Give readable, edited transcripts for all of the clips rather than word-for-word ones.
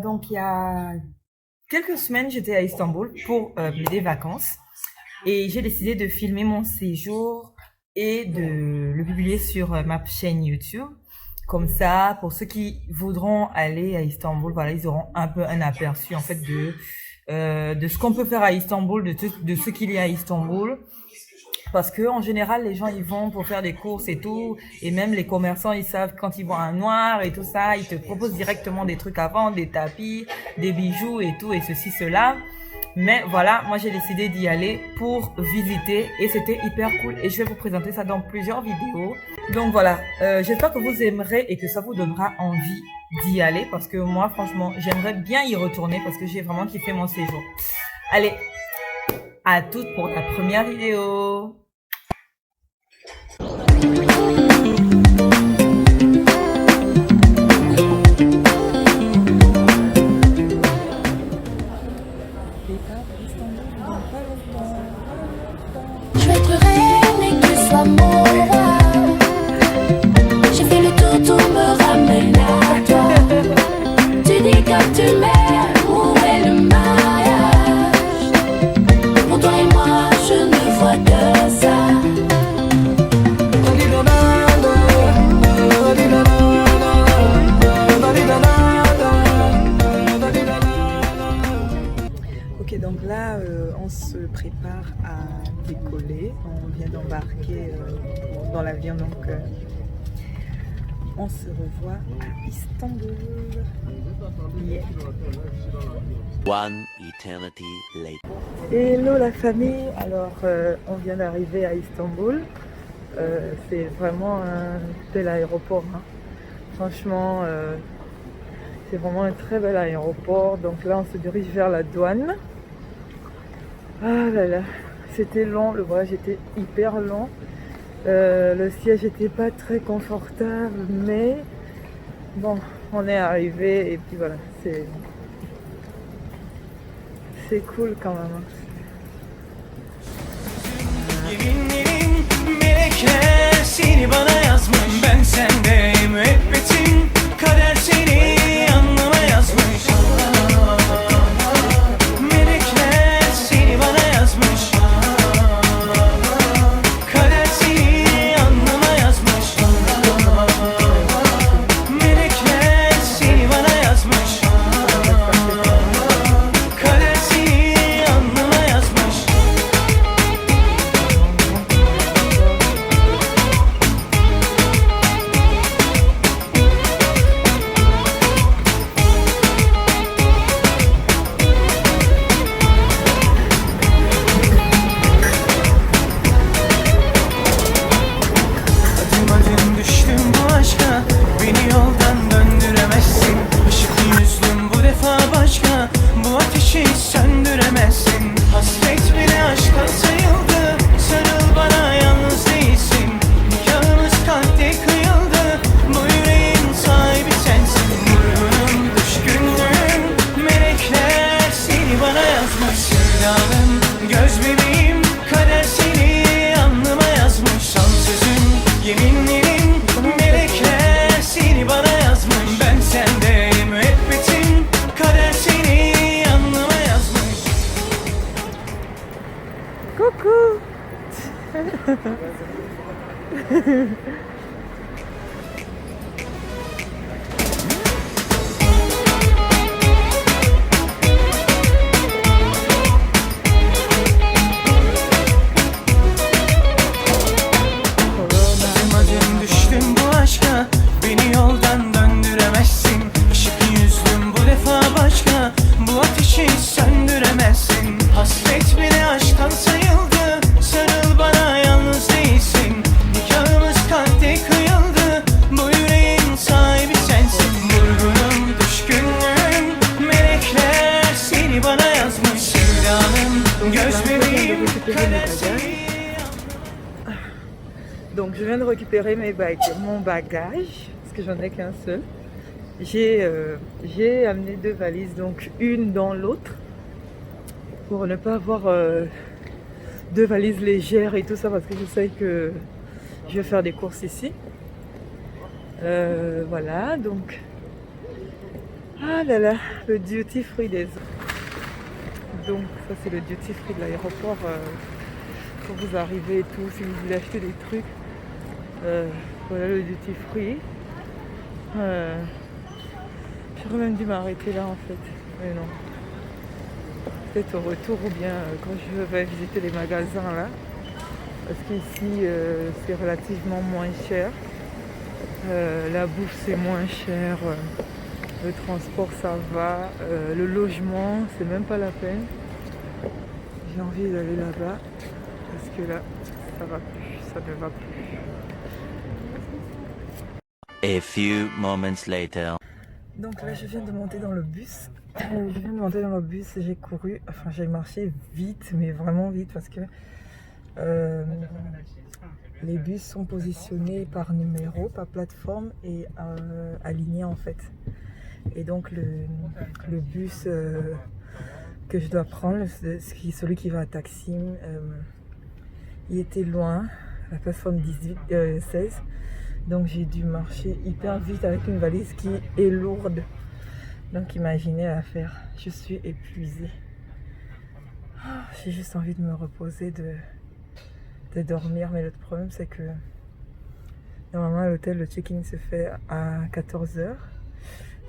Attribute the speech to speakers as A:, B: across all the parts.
A: Donc il y a quelques semaines, j'étais à Istanbul pour des vacances et j'ai décidé de filmer mon séjour et de le publier sur ma chaîne YouTube. Comme ça, pour ceux qui voudront aller à Istanbul, voilà, ils auront un peu un aperçu en fait de ce qu'on peut faire à Istanbul, de ce qu'il y a à Istanbul. Parce que en général, les gens ils vont pour faire des courses et tout, et même les commerçants ils savent quand ils voient un noir et tout ça, ils te proposent directement des trucs à vendre, des tapis, des bijoux et tout et ceci cela. Mais voilà, moi j'ai décidé d'y aller pour visiter et c'était hyper cool et je vais vous présenter ça dans plusieurs vidéos. Donc voilà, j'espère que vous aimerez et que ça vous donnera envie d'y aller parce que moi franchement j'aimerais bien y retourner parce que j'ai vraiment kiffé mon séjour. Allez, à toutes pour la première vidéo.
B: Je vais être reine et que tu sois mon roi. J'ai fait le tour, tout me ramène à toi. Tu dis que tu m'aimes, où est le mariage? Pour toi et moi, je ne vois que ça.
A: Ok, donc là, on se prépare à décoller. On vient d'embarquer dans l'avion, donc on se revoit à Istanbul. Yeah.
C: One eternity later.
A: Hello la famille, alors on vient d'arriver à Istanbul. C'est vraiment un bel aéroport, hein. Franchement, c'est vraiment un très bel aéroport. Donc là, on se dirige vers la douane. Ah là là, c'était long, le voyage était hyper long. Le siège n'était pas très confortable, mais bon, on est arrivé et puis voilà, c'est cool quand même.
D: Yeminlerin melekler seni bana yazmış. Ben sendeyim müebbetim. Kader seni anlama yazmış. Melekler seni bana yazmış. Kader seni anlama yazmış. Melekler seni bana yazmış. Kader seni anlama yazmış. Adım adım düştüm bu aşka. Beni yoldan döndüremezsin. Işıklı yüzlüm bu defa başka. Bu ateşi söndüremezsin. Hasret bile aşka sayıldı. Sarıl bana, yalnız değilsin. Nikahımız kalpte kıyıldı. Bu yüreğin sahibi sensin. Vurgunum, düşkünlüğüm. Melekler seni bana yazmış. Sevdalım, göz bebeğim. Kader seni alnıma yazmış. Son sözün, yeminlerin. Melekler seni bana yazmış. Ben sendeyim müebbetim. Kader seni alnıma yazmış.
A: Coucou.
D: Adım adım düştüm bu aşka. Beni yoldan döndüremezsin. Işıklı yüzlüm bu defa başka. Bu ateşi söndüremezsin. Hasret bile aşktan sayıldı. Sarıl bana, yalnız değilsin. Nikahımız kalpte kıyıldı. Bu yüreğin sahibi sensin. Vurgunum, düşkünlüğüm. Melekler seni bana yazmış. Sevdalım, göz bebeğim. Kader seni.
A: Donc je viens de récupérer mon bagage, parce que j'en ai qu'un seul. J'ai amené deux valises, donc une dans l'autre, pour ne pas avoir deux valises légères et tout ça, parce que je sais que je vais faire des courses ici. Voilà, donc Ah là là, le duty free des... Donc ça c'est le duty free de l'aéroport. Quand vous arrivez et tout, si vous voulez acheter des trucs. Voilà le duty free. J'aurais même dû m'arrêter là en fait. Mais non. Peut-être au retour ou bien quand je vais visiter les magasins là. Parce qu'ici c'est relativement moins cher. La bouffe c'est moins cher. Le transport ça va. Le logement c'est même pas la peine. J'ai envie d'aller là-bas. Parce que là ça va plus. Ça ne va plus.
C: A few moments later.
A: Donc là je viens de monter dans le bus. J'ai couru, enfin j'ai marché vite, mais vraiment vite parce que les bus sont positionnés par numéro, par plateforme et alignés en fait. Et donc le bus que je dois prendre, celui qui va à Taksim, il était loin, la plateforme 16. Donc j'ai dû marcher hyper vite avec une valise qui est lourde. Donc imaginez l'affaire, je suis épuisée. J'ai juste envie de me reposer, de dormir. Mais le problème c'est que normalement à l'hôtel le check-in se fait à 14h.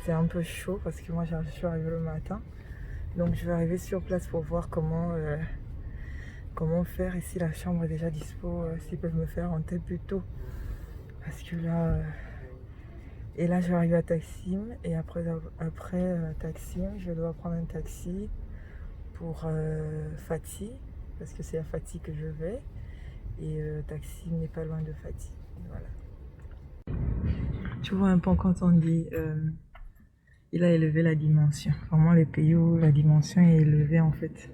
A: C'est un peu chaud parce que moi je suis arrivée le matin. Donc je vais arriver sur place pour voir comment faire. Et si la chambre est déjà dispo, s'ils peuvent me faire rentrer plus tôt. Parce que là, et là je vais arriver à Taksim et après Taksim, je dois prendre un taxi pour Fatih parce que c'est à Fatih que je vais et Taksim n'est pas loin de Fatih. Voilà. Tu vois un peu quand on dit il a élevé la dimension. Vraiment les pays où la dimension est élevée en fait.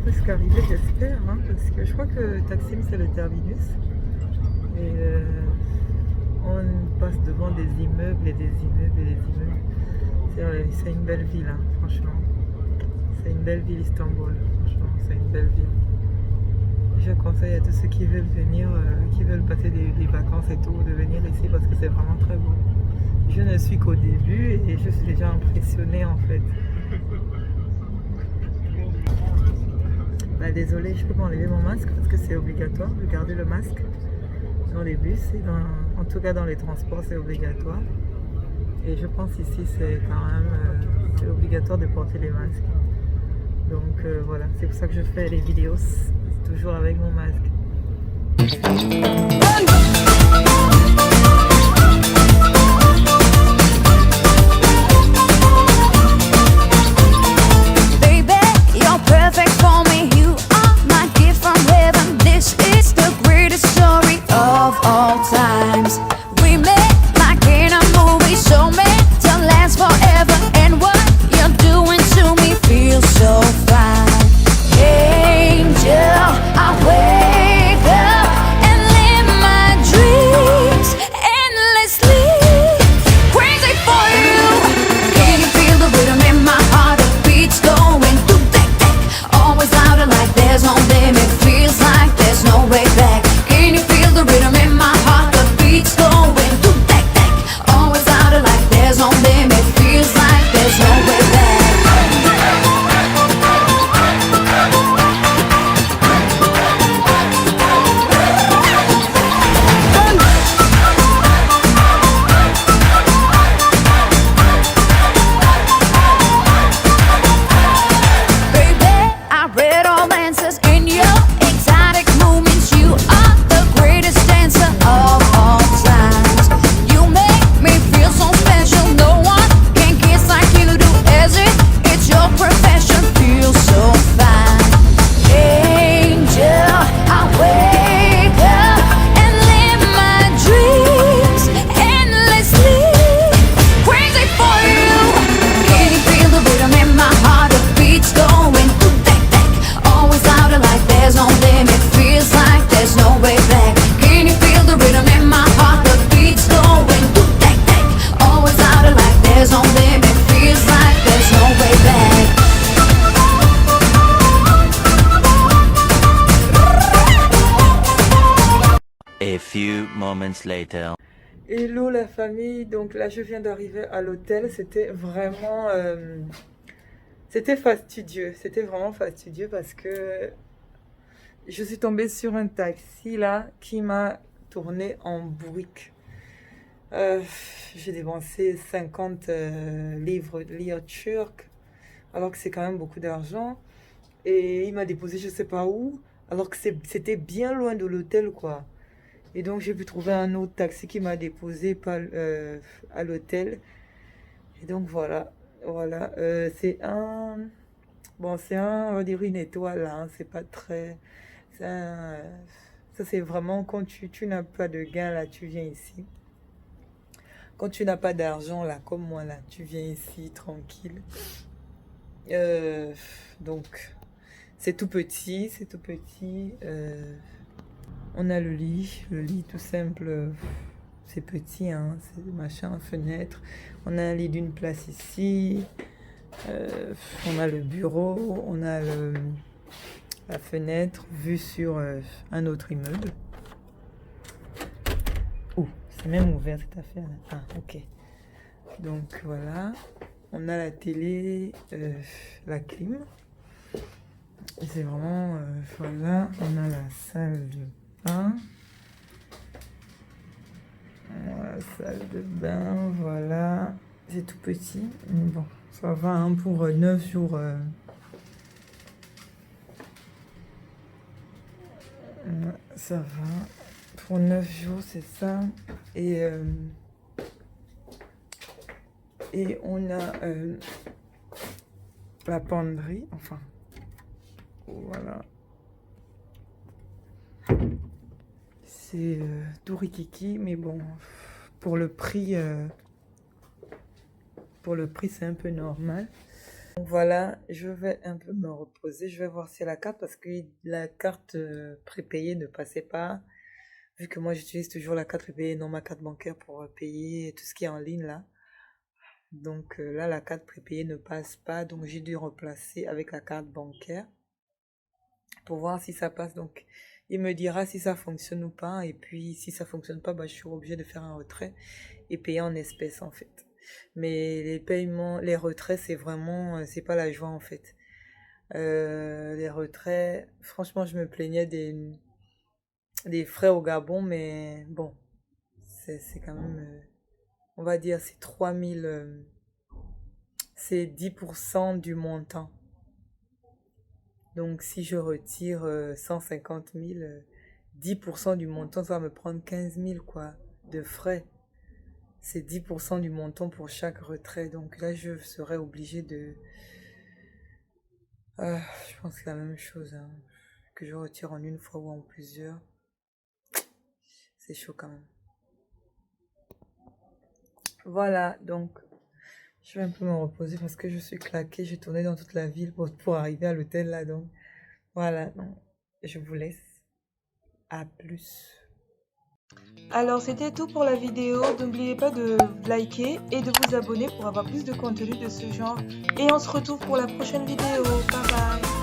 A: presque arrivé, j'espère, hein, parce que je crois que Taksim c'est le terminus. Et on passe devant des immeubles et des immeubles et des immeubles. C'est une belle ville, hein, franchement. C'est une belle ville, Istanbul. Franchement, c'est une belle ville. Je conseille à tous ceux qui veulent venir, qui veulent passer des vacances et tout, de venir ici parce que c'est vraiment très beau. Je ne suis qu'au début et je suis déjà impressionnée en fait. Bah, désolée, je peux pas enlever mon masque parce que c'est obligatoire de garder le masque dans les bus et en tout cas dans les transports c'est obligatoire. Et je pense ici c'est quand même c'est obligatoire de porter les masques. Donc voilà, c'est pour ça que je fais les vidéos toujours avec mon masque.
B: Baby, you're perfect for me. You are my gift from heaven. This is the greatest story of all times. We met like in a movie, so many
C: A few moments later.
A: Hello la famille, donc là je viens d'arriver à l'hôtel, c'était vraiment c'était vraiment fastidieux parce que je suis tombée sur un taxi là qui m'a tourné en bourrique. J'ai dépensé 50 livres turcs alors que c'est quand même beaucoup d'argent et il m'a déposé je sais pas où alors que c'était bien loin de l'hôtel quoi. Et donc, j'ai pu trouver un autre taxi qui m'a déposé à l'hôtel. Et donc, voilà. Voilà. On va dire une étoile, hein. C'est pas très... Ça, c'est vraiment quand tu n'as pas de gain, là, tu viens ici. Quand tu n'as pas d'argent, là, comme moi, là, tu viens ici, tranquille. Donc, c'est tout petit, on a le lit tout simple, c'est petit, hein, c'est machin, fenêtre. On a un lit d'une place ici, on a le bureau, on a la fenêtre vue sur un autre immeuble. Oh, c'est même ouvert cette affaire là. Ah, ok. Donc voilà, on a la télé, la clim. Et c'est vraiment, voilà, on a la salle de bain. La salle de bain, voilà. C'est tout petit, mais bon, ça va hein, pour 9 jours. Ça va. Pour 9 jours, c'est ça. Et on a la penderie, enfin, voilà. C'est tout rikiki, mais bon, pour le prix, c'est un peu normal. Donc voilà, je vais un peu me reposer. Je vais voir si la carte, parce que la carte prépayée ne passait pas. Vu que moi, j'utilise toujours la carte prépayée, non ma carte bancaire pour payer tout ce qui est en ligne là. Donc là, la carte prépayée ne passe pas. Donc j'ai dû replacer avec la carte bancaire pour voir si ça passe. Donc il me dira si ça fonctionne ou pas. Et puis si ça fonctionne pas, bah, je suis obligée de faire un retrait et payer en espèces en fait. Mais les paiements, les retraits, c'est vraiment, c'est pas la joie en fait. Les retraits, franchement, je me plaignais des frais au Gabon, mais bon, c'est quand même, on va dire, c'est 3000, c'est 10% du montant. Donc, si je retire 150 000, 10% du montant, ça va me prendre 15 000, quoi, de frais. C'est 10% du montant pour chaque retrait. Donc là, je serais obligée de... je pense que c'est la même chose, hein, que je retire en une fois ou en plusieurs. C'est chaud quand même. Voilà, donc je vais un peu me reposer parce que je suis claquée. J'ai tourné dans toute la ville pour arriver à l'hôtel là. Donc voilà, donc, je vous laisse. À plus. Alors c'était tout pour la vidéo. N'oubliez pas de liker et de vous abonner pour avoir plus de contenu de ce genre. Et on se retrouve pour la prochaine vidéo. Bye bye.